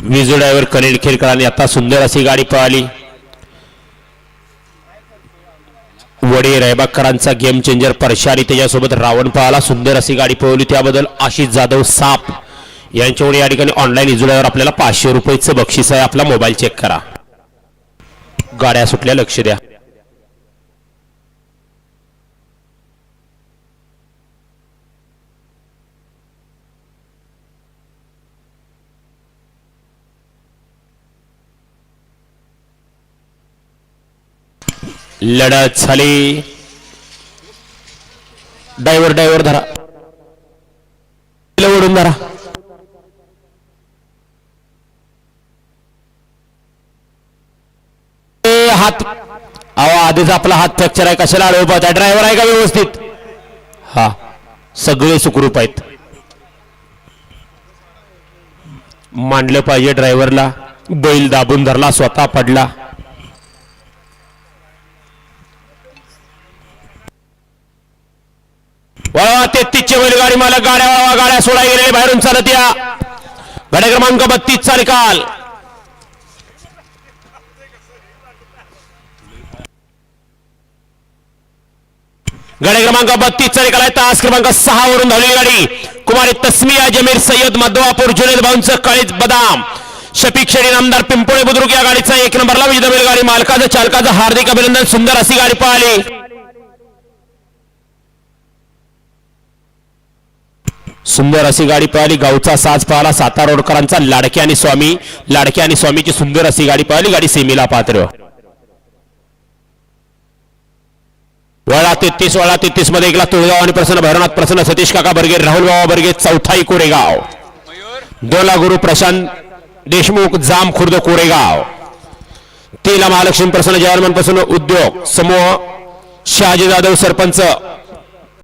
Viju driver कनेल खेरकरांनी आता सुंदर अशी गाडी पळाली. वडे रायबाकरांचा गेम चेंजर परशारी त्याच्यासोबत रावण पळाला. सुंदर अशी गाडी पळवली. त्याबद्दल आशिष जाधव साप यांच्यावर या ठिकाणी ऑनलाईन विजू ड्रायव्हर आपल्याला 500 रुपयाचं बक्षीस आहे. आपला मोबाईल चेक करा. गाड्या सुटल्या, लक्ष द्या. लढत झाली. ड्रायव्हर धरा, ओढून धरा. हात आधीच आपला हात फ्रॅक्चर आहे, कशाला आडवे पाहता. ड्रायव्हर आहे का व्यवस्थित? हा, सगळे सुखरूप आहेत. मांडलं पाहिजे ड्रायव्हरला. बैल दाबून धरला, स्वतः पडला. वळवा 33 बैलगाडी मालक गाड्या वळवा. गाड्या सोडा गेलेले बाहेरून चालत या. गाड्या क्रमांक 32 चा निकाल. गाडी क्रमांक 32 चा निकाल आहे. तास क्रमांक 6 वरून धावलेली गाडी कुमारी तस्मिया जमीर सय्यद मधवापूर जुनेद भाऊंचं काळीज बदाम शफिक शेडी नामदार पिंपोळे बुद्रुक या गाडीचा 1 नंबरला विजेता बैलगाडी मालकाचं चालकाचं हार्दिक अभिनंदन. सुंदर अशी गाडी पळाली. सुंदर अशी गाडी पळाली. गावचा साज पळाला. सातारा रोडकरांचा लाडके आणि स्वामीची सुंदर अशी गाडी पळाली. गाडी सेमीला पात्र. वळा 33 मध्ये एकला तुळगाव आणि प्रसन्न भैरवनाथ प्रसन्न सतीश काका बर्गे राहुल बाबा बर्गे चौथाई कोरेगाव. 2ला गुरु प्रशांत देशमुख जाम खुर्द कोरेगाव. 3ला महालक्ष्मी प्रसन्न जयमान प्रसन्न उद्योग समूह शहाजी जाधव सरपंच